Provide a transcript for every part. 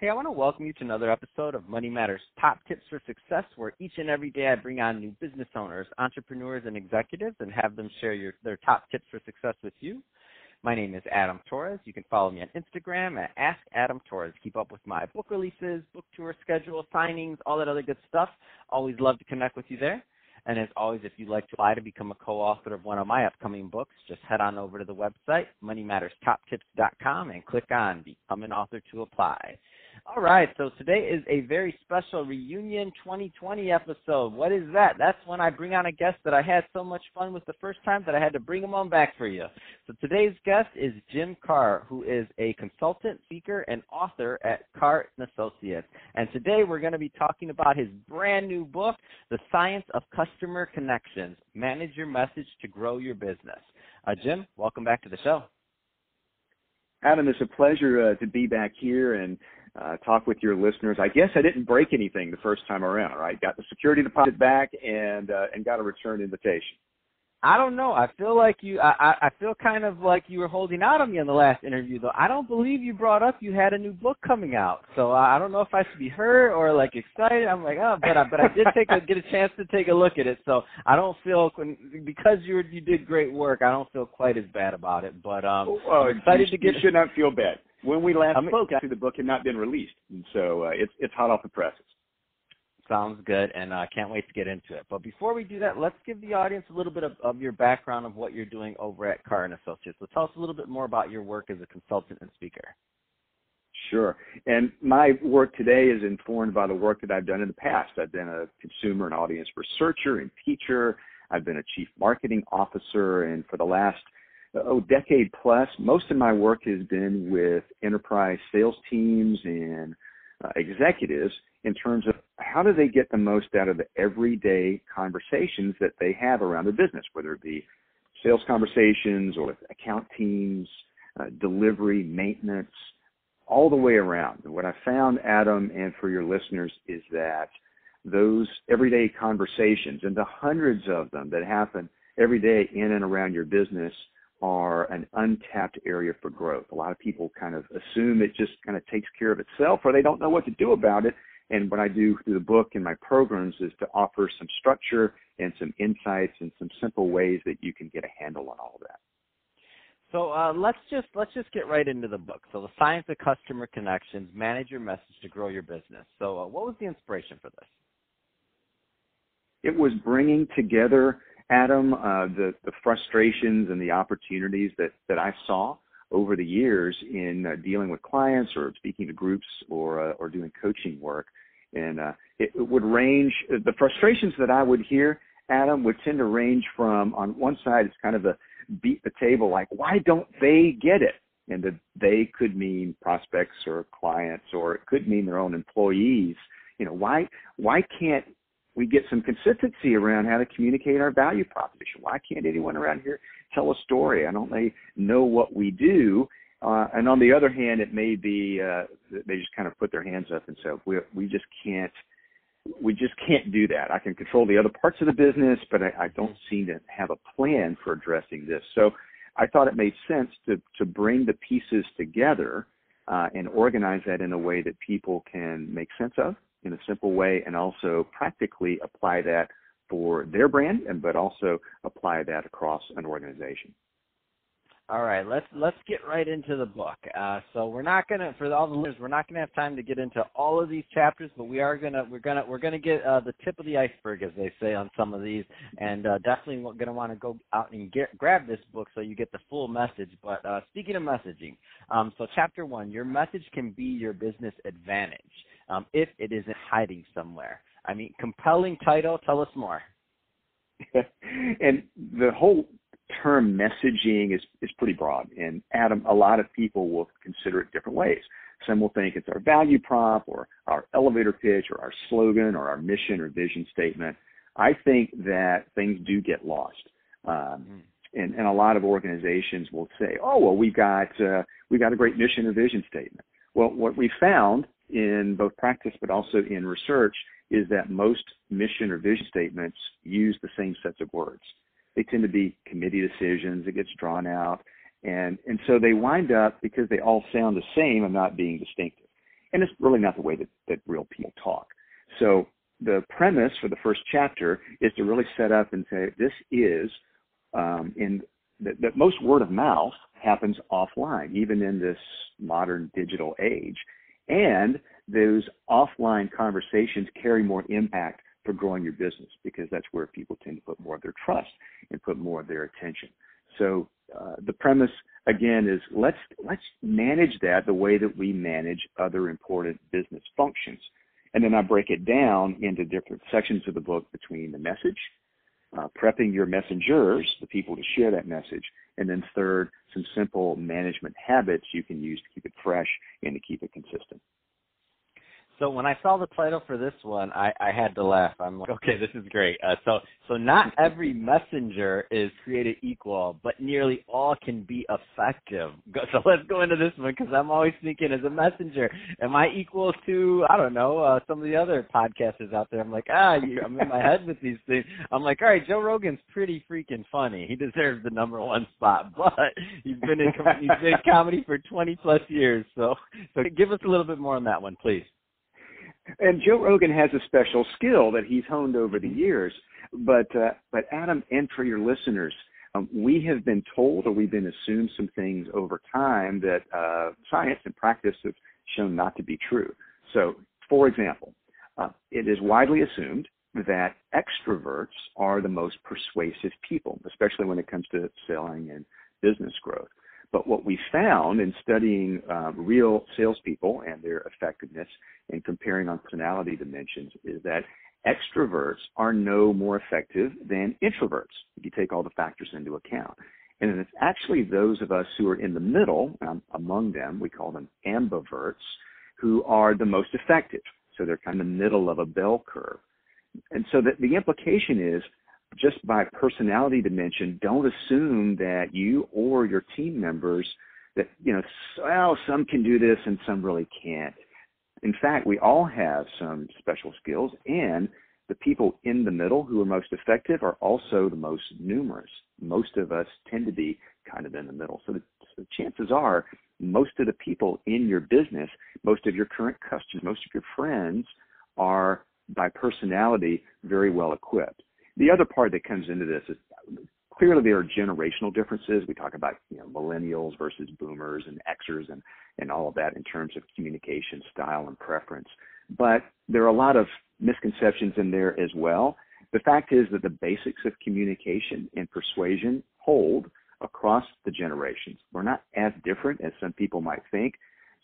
Hey, I want to welcome you to another episode of Money Matters Top Tips for Success, where each and every day I bring on new business owners, entrepreneurs, and executives and have them share their top tips for success with you. My name is Adam Torres. You can follow me on Instagram at AskAdamTorres. Keep up with my book releases, book tour schedule, signings, all that other good stuff. Always love to connect with you there. And as always, if you'd like to apply to become a co-author of one of my upcoming books, just head on over to the website, moneymatterstoptips.com, and click on Become an Author to apply. All right, so today is a very special Reunion 2020 episode. What is that? That's when I bring on a guest that I had so much fun with the first time that I had to bring him on back for you. So today's guest is Jim Karrh, who is a consultant, speaker, and author at Karrh Associates. And today we're going to be talking about his brand new book, The Science of Customer Connections, Manage Your Message to Grow Your Business. Jim, welcome back to the show. Adam, it's a pleasure to be back here and talk with your listeners. I guess I didn't break anything the first time around, right? Got the security deposit back and got a return invitation. I don't know. I feel like I feel kind of like you were holding out on me in the last interview, though. I don't believe you brought up you had a new book coming out. So I don't know if I should be hurt or like excited. I'm like, oh, but I did get a chance to take a look at it. So I don't feel, because you did great work, I don't feel quite as bad about it. But I'm excited to get. You should not feel bad. When we last spoke, the book had not been released, and so it's hot off the presses. Sounds good, and I can't wait to get into it. But before we do that, let's give the audience a little bit of your background of what you're doing over at Karrh Associates. So tell us a little bit more about your work as a consultant and speaker. Sure. And my work today is informed by the work that I've done in the past. I've been a consumer and audience researcher and teacher. I've been a chief marketing officer, and for the last decade plus, most of my work has been with enterprise sales teams and executives in terms of how do they get the most out of the everyday conversations that they have around their business, whether it be sales conversations or with account teams, delivery, maintenance, all the way around. And what I found, Adam, and for your listeners, is that those everyday conversations, and the hundreds of them that happen every day in and around your business, are an untapped area for growth. A lot of people kind of assume it just kind of takes care of itself, or they don't know what to do about it. And what I do through the book and my programs is to offer some structure and some insights and some simple ways that you can get a handle on all of that. So let's just get right into the book. So The Science of Customer Connections, Manage Your Message to Grow Your Business. So what was the inspiration for this? It was bringing together, Adam, the frustrations and the opportunities that I saw over the years in dealing with clients or speaking to groups or doing coaching work. And it would range, the frustrations that I would hear, Adam, would tend to range from, on one side, it's kind of a beat the table, like, why don't they get it? And that they could mean prospects or clients, or it could mean their own employees. You know, why can't we get some consistency around how to communicate our value proposition? Why can't anyone around here tell a story? I don't know what we do. And on the other hand, it may be they just kind of put their hands up and say, we just can't do that. I can control the other parts of the business, but I don't seem to have a plan for addressing this. So I thought it made sense to bring the pieces together and organize that in a way that people can make sense of in a simple way, and also practically apply that for their brand, but also apply that across an organization. All right, let's get right into the book. So we're not gonna, for all the listeners, we're not gonna have time to get into all of these chapters, but we're gonna get the tip of the iceberg, as they say, on some of these, and definitely gonna want to go out and grab this book so you get the full message. But speaking of messaging, so chapter 1, your message can be your business advantage if it isn't hiding somewhere. I mean, compelling title. Tell us more. And the whole term messaging is pretty broad. And Adam, a lot of people will consider it different ways. Some will think it's our value prop or our elevator pitch or our slogan or our mission or vision statement. I think that things do get lost. And a lot of organizations will say, oh, well, we got a great mission or vision statement. Well, what we found in both practice but also in research is that most mission or vision statements use the same sets of words. They tend to be committee decisions. It gets drawn out. And so they wind up, because they all sound the same, and not being distinctive. And it's really not the way that real people talk. So the premise for the first chapter is to really set up and say, this is, that most word of mouth happens offline, even in this modern digital age. And those offline conversations carry more impact for growing your business, because that's where people tend to put more of their trust and put more of their attention. So the premise, again, is let's manage that the way that we manage other important business functions. And then I break it down into different sections of the book between the message, prepping your messengers, the people to share that message, and then third, some simple management habits you can use to keep it fresh and to keep it consistent. So when I saw the title for this one, I had to laugh. I'm like, okay, this is great. So not every messenger is created equal, but nearly all can be effective. So let's go into this one, because I'm always thinking, as a messenger, am I equal to, I don't know, some of the other podcasters out there? I'm like, I'm in my head with these things. I'm like, all right, Joe Rogan's pretty freaking funny. He deserves the number one spot, but he's been in comedy for 20 plus years. So give us a little bit more on that one, please. And Joe Rogan has a special skill that he's honed over the years. But Adam, and for your listeners, we have been told, or we've been assumed some things over time that science and practice have shown not to be true. So, for example, it is widely assumed that extroverts are the most persuasive people, especially when it comes to selling and business growth. But what we found in studying real salespeople and their effectiveness and comparing on personality dimensions is that extroverts are no more effective than introverts, if you take all the factors into account. And it's actually those of us who are in the middle, among them, we call them ambiverts, who are the most effective. So they're kind of in the middle of a bell curve. And so the implication is, just by personality dimension, don't assume that you or your team members that, some can do this and some really can't. In fact, we all have some special skills, and the people in the middle who are most effective are also the most numerous. Most of us tend to be kind of in the middle. So the chances are most of the people in your business, most of your current customers, most of your friends are, by personality, very well equipped. The other part that comes into this is clearly there are generational differences. We talk about millennials versus boomers and Xers and all of that in terms of communication style and preference. But there are a lot of misconceptions in there as well. The fact is that the basics of communication and persuasion hold across the generations. We're not as different as some people might think.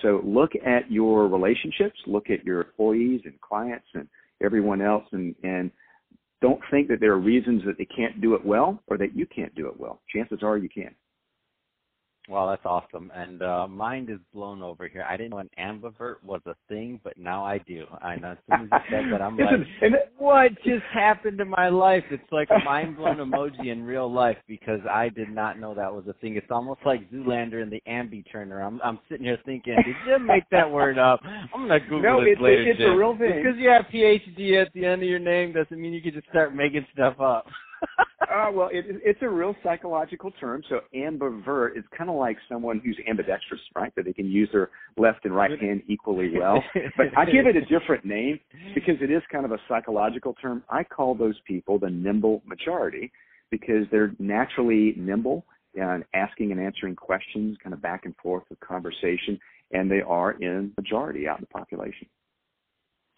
So look at your relationships, look at your employees and clients and everyone else, and don't think that there are reasons that they can't do it well or that you can't do it well. Chances are you can. Well, that's awesome. And mind is blown over here. I didn't know an ambivert was a thing, but now I do. I know as soon as you said that, I'm like, what just happened to my life? It's like a mind-blown emoji in real life, because I did not know that was a thing. It's almost like Zoolander and the ambi-turner. I'm sitting here thinking, did Jim make that word up? I'm going to Google it later. No, it's a real thing. Because you have Ph.D. at the end of your name doesn't mean you can just start making stuff up. Well, it's a real psychological term. So ambivert is kind of like someone who's ambidextrous, right? That they can use their left and right hand equally well. But I give it a different name because it is kind of a psychological term. I call those people the nimble majority because they're naturally nimble and asking and answering questions kind of back and forth with conversation, and they are in majority out in the population.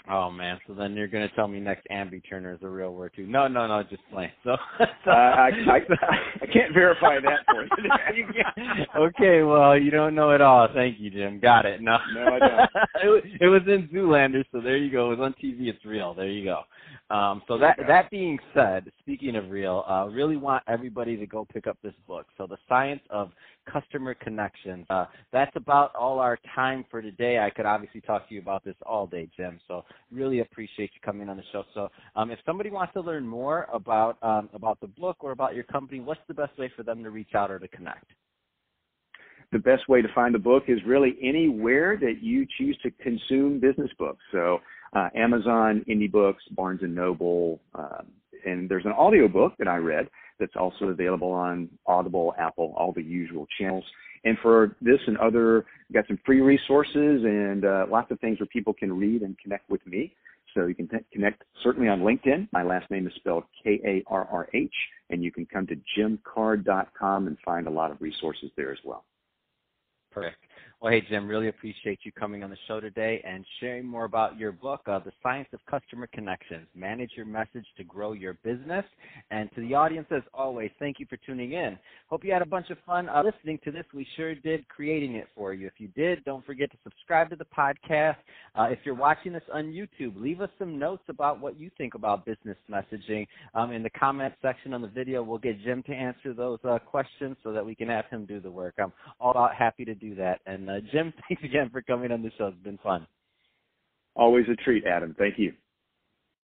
Oh, man. So then you're going to tell me next ambi-turner is a real word, too. No, just playing. So I can't verify that for you. Okay, well, you don't know it all. Thank you, Jim. Got it. No, I don't. It was in Zoolander, so there you go. It was on TV. It's real. There you go. So that being said, speaking of real, really want everybody to go pick up this book. So The Science of Customer Connections. That's about all our time for today. I could obviously talk to you about this all day, Jim. So really appreciate you coming on the show. So if somebody wants to learn more about the book or about your company, what's the best way for them to reach out or to connect? The best way to find the book is really anywhere that you choose to consume business books. So Amazon, Indie Books, Barnes & Noble, and there's an audio book that I read that's also available on Audible, Apple, all the usual channels. And for this and other, we've got some free resources and lots of things where people can read and connect with me. So you can connect certainly on LinkedIn. My last name is spelled Karrh, and you can come to jimkarrh.com and find a lot of resources there as well. Perfect. Well, hey, Jim, really appreciate you coming on the show today and sharing more about your book, The Science of Customer Connections, Manage Your Message to Grow Your Business. And to the audience, as always, thank you for tuning in. Hope you had a bunch of fun listening to this. We sure did creating it for you. If you did, don't forget to subscribe to the podcast. If you're watching this on YouTube, leave us some notes about what you think about business messaging. In the comment section on the video, we'll get Jim to answer those questions so that we can have him do the work. I'm all about happy to do that. And Jim, thanks again for coming on the show. It's been fun. Always a treat, Adam. Thank you.